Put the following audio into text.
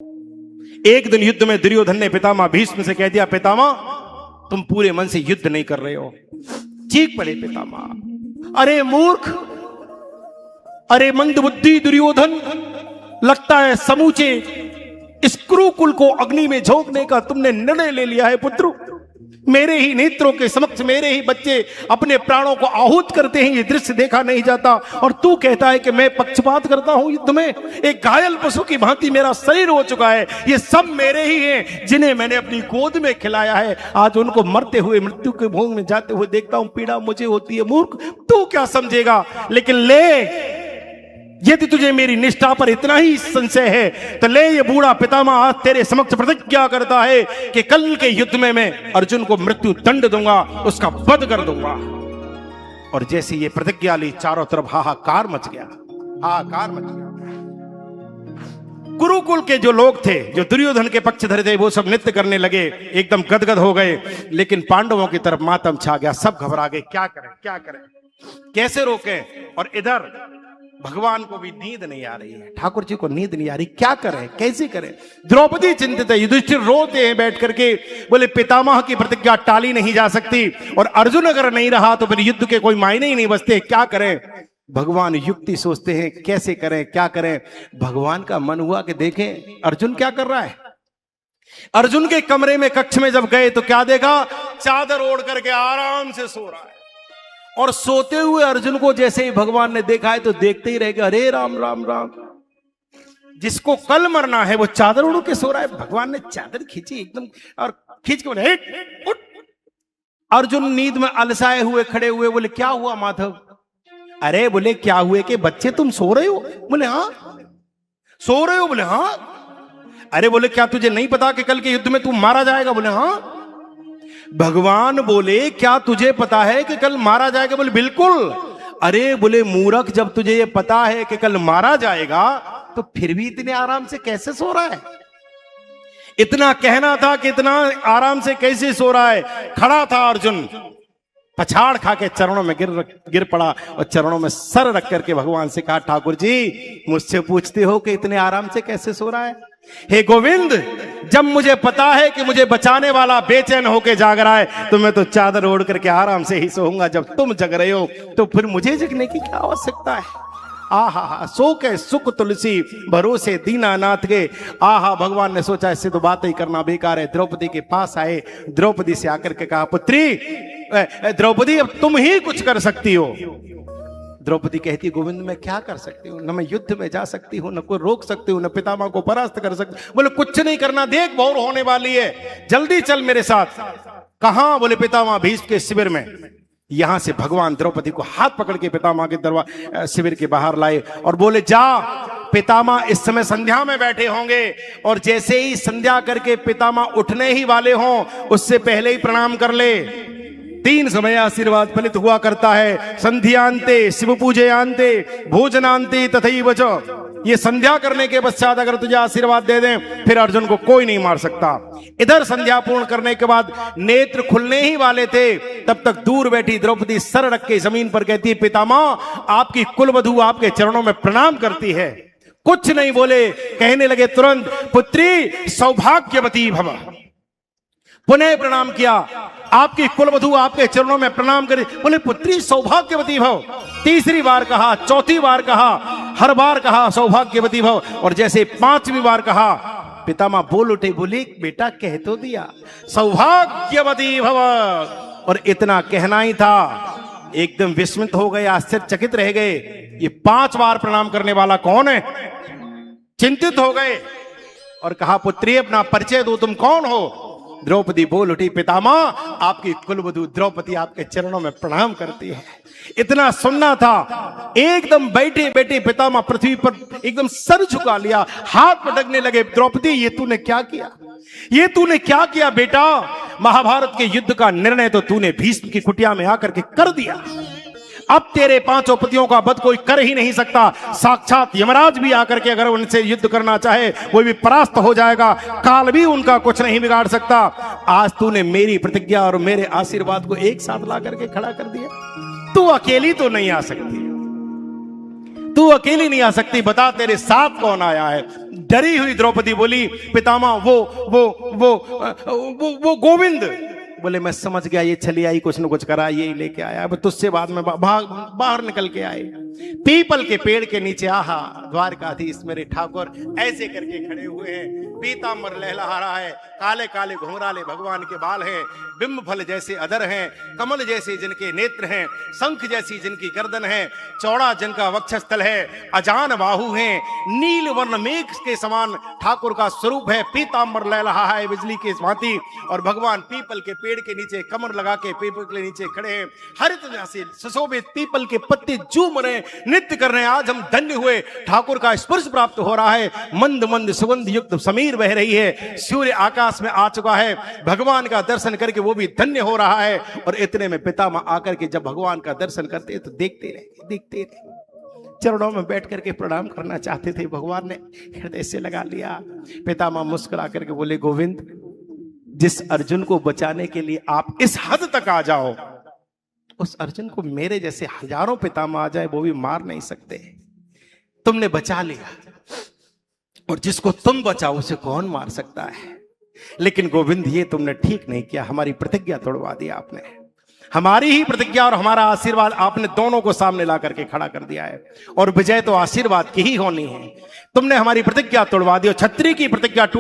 एक दिन युद्ध में दुर्योधन ने पितामह भीष्म से कह दिया, पितामह तुम पूरे मन से युद्ध नहीं कर रहे हो। चीख पड़े पितामह, अरे मूर्ख, अरे मंदबुद्धि दुर्योधन, लगता है समूचे इस कुरुकुल को अग्नि में झोंकने का तुमने निर्णय ले लिया है पुत्र। मेरे ही नेत्रों के समक्ष मेरे ही बच्चे अपने प्राणों को आहूत करते हैं, ये दृश्य देखा नहीं जाता, और तू कहता है कि मैं पक्षपात करता हूं युद्ध में। एक घायल पशु की भांति मेरा शरीर हो चुका है, ये सब मेरे ही हैं जिन्हें मैंने अपनी गोद में खिलाया है। आज उनको मरते हुए, मृत्यु के भोग में जाते हुए देखता हूं, पीड़ा मुझे होती है। मूर्ख, तू क्या समझेगा? लेकिन ले, यदि तुझे मेरी निष्ठा पर इतना ही संशय है तो ले, ये बूढ़ा पितामह आज तेरे समक्ष प्रतिज्ञा करता है कि कल के युद्ध में मैं अर्जुन को मृत्यु दंड दूंगा, उसका वध कर दूंगा। और जैसे ये प्रतिज्ञा ली, चारों तरफ हाहाकार मच गया, हाहाकार मच गया। कुरुकुल के जो लोग थे, जो दुर्योधन के पक्षधर थे, वो सब नृत्य करने लगे, एकदम गदगद हो गए। लेकिन पांडवों की तरफ मातम छा गया, सब घबरा गए, क्या करें, क्या करें, कैसे रोकें। और इधर भगवान को भी नींद नहीं आ रही है, ठाकुर जी को नींद नहीं आ रही, क्या करें, कैसे करें। द्रौपदी चिंतित है, युधिष्ठिर रोते हैं बैठ करके, बोले पितामह की प्रतिज्ञा टाली नहीं जा सकती, और अर्जुन अगर नहीं रहा तो फिर युद्ध के कोई मायने ही नहीं बचते, क्या करें। भगवान युक्ति सोचते हैं, कैसे करें, क्या करें। भगवान का मन हुआ कि देखें अर्जुन क्या कर रहा है। अर्जुन के कमरे में, कक्ष में जब गए तो क्या देखा, चादर ओढ़ करके आराम से सो रहा है। और सोते हुए अर्जुन को जैसे ही भगवान ने देखा है तो देखते ही रह गए, अरे राम राम राम, जिसको कल मरना है वो चादर ओढ़ के सो रहा है। भगवान ने चादर खींची एकदम, और खींच के बोले उठ। अर्जुन नींद में अलसाए हुए खड़े हुए, बोले क्या हुआ माधव? अरे बोले क्या हुए कि बच्चे तुम सो रहे हो? बोले हाँ। सो रहे हो? बोले हाँ। अरे बोले क्या तुझे नहीं पता कि कल के युद्ध में तू मारा जाएगा? बोले हाँ। भगवान बोले क्या तुझे पता है कि कल मारा जाएगा? बोले बिल्कुल। अरे बोले मूर्ख, जब तुझे ये पता है कि कल मारा जाएगा तो फिर भी इतने आराम से कैसे सो रहा है? इतना कहना था कि इतना आराम से कैसे सो रहा है। खड़ा था अर्जुन, पछाड़ खा के चरणों में गिर पड़ा, और चरणों में सर रख करके भगवान से कहा, ठाकुर जी मुझसे पूछते हो कि इतने आराम से कैसे सो रहा है? हे गोविंद, जब मुझे पता है कि मुझे बचाने वाला बेचैन होके जाग रहा है तो मैं तो चादर ओढ़ करके आराम से ही सोऊंगा। जब तुम जग रहे हो तो फिर मुझे जगने की क्या आवश्यकता है? आहा, सो के सुख तुलसी भरोसे दीनानाथ के। आहा, भगवान ने सोचा इससे तो बात ही करना बेकार है। द्रौपदी के पास आए, द्रौपदी से आकर के कहा, पुत्री द्रौपदी अब तुम ही कुछ कर सकती हो। द्रौपदी कहती, गोविंद मैं क्या कर सकती हूँ? न मैं युद्ध में जा सकती हूँ, न कोई रोक सकती हूँ, न पितामह को परास्त कर सकती। बोले कुछ नहीं करना, देख भौर होने वाली है, जल्दी चल मेरे साथ। कहां? बोले पितामह भीष्म के शिविर में। यहां से भगवान द्रौपदी को हाथ पकड़ के पितामह के शिविर के बाहर लाए और बोले, जा, पितामह इस समय संध्या में बैठे होंगे, और जैसे ही संध्या करके पितामह उठने ही वाले हों उससे पहले ही प्रणाम कर ले। 3 समय आशीर्वाद फलित हुआ करता है, संध्यांते, शिव पूजयांते, भोजनांते तथैव च। ये संध्या करने के पश्चात अगर तुझे आशीर्वाद दे दें फिर अर्जुन को कोई नहीं मार सकता। इधर संध्या पूर्ण करने के बाद नेत्र खुलने ही वाले थे, तब तक दूर बैठी द्रौपदी सर रख के जमीन पर कहती है, पितामह आपकी कुलवधू आपके चरणों में प्रणाम करती है। कुछ नहीं बोले, कहने लगे तुरंत, पुत्री सौभाग्यवती भव। पुनः प्रणाम किया, आपकी कुलवधू आपके चरणों में प्रणाम करे। बोले पुत्री सौभाग्यवती भव। तीसरी बार कहा, चौथी बार कहा, हर बार कहा सौभाग्यवती भव, और जैसे 5वीं बार कहा पितामह बोल उठे, बोले बेटा कह तो दिया सौभाग्यवती भव। और इतना कहना ही था, एकदम विस्मित हो गए, आश्चर्यचकित रह गए, ये 5 बार प्रणाम करने वाला कौन है? चिंतित हो गए और कहा, पुत्री अपना परिचय दो, तुम कौन हो? द्रौपदी बोल उठी, पितामह आपकी कुलवधू द्रौपदी आपके चरणों में प्रणाम करती है। इतना सुनना था, एकदम बैठे बैठे पितामह पृथ्वी पर एकदम सर झुका लिया, हाथ पटकने लगे। द्रौपदी ये तूने क्या किया? ये तूने क्या किया बेटा? महाभारत के युद्ध का निर्णय तो तूने भीष्म की कुटिया में आकर के कर दिया। अब तेरे 5 पतियों का वध कोई कर ही नहीं सकता। साक्षात यमराज भी आकर के अगर उनसे युद्ध करना चाहे वो भी परास्त हो जाएगा, काल भी उनका कुछ नहीं बिगाड़ सकता। आज तूने मेरी प्रतिज्ञा और मेरे आशीर्वाद को एक साथ ला करके खड़ा कर दिया। तू अकेली तो नहीं आ सकती, तू अकेली नहीं आ सकती, बता तेरे साथ कौन आया है? डरी हुई द्रौपदी बोली, पितामह वो गोविंद। बोले मैं समझ गया, ये चली आई कुछ न कुछ करा, ये लेके आया, अब तुझसे बाद में बाहर निकल के आए। पीपल के पेड़ के नीचे आहा द्वारकाधीश मेरे ठाकुर ऐसे करके खड़े हुए हैं, पीतांबर लहलहा रहा है, काले काले घुंघराले भगवान के बाल हैं, बिंब फल जैसे अधर हैं, कमल जैसे जिनके नेत्र हैं, शंख जैसी जिनकी गर्दन है, चौड़ा जिनका वक्षस्थल है, अजान बाहु हैं, नील वर्ण मेघ के समान ठाकुर का स्वरूप है, पीतांबर लहलहा है बिजली के भांति, और भगवान पीपल के पेड़ के नीचे कमर लगा के पीपल के नीचे खड़े हैं, हरित से सुशोभित पीपल के पत्ते झूम रहे, नृत्य कर रहे हैं। आज हम धन्य हुए, ठाकुर का स्पर्श प्राप्त हो रहा है, मंद मंद सुगंध युक्त समीर बह रही है, सूर्य आकाश में आ चुका है, भगवान का दर्शन करके वो भी धन्य हो रहा है। और इतने में पितामह आकर के जब भगवान का दर्शन करते हैं तो देखते रहे, चरणों में बैठ करके प्रणाम करना चाहते थे, भगवान ने हृदय से लगा लिया। पितामह मुस्कुरा करके बोले, गोविंद, जिस अर्जुन को बचाने के लिए आप इस हद तक आ जाओ, उस अर्जुन को मेरे जैसे हजारों पितामह आ जाए वो भी मार नहीं सकते। तुमने बचा लिया, और जिसको तुम बचाओ उसे कौन मार सकता है। लेकिन गोविंद, ये तुमने ठीक नहीं किया, हमारी प्रतिज्ञा तोड़वा दी आपने, हमारी ही प्रतिज्ञा और हमारा आशीर्वाद आपने दोनों को सामने ला करके खड़ा कर दिया है, और विजय तो आशीर्वाद की ही होनी है। तुमने हमारी प्रतिज्ञा तोड़वा दी और क्षत्रिय की प्रतिज्ञा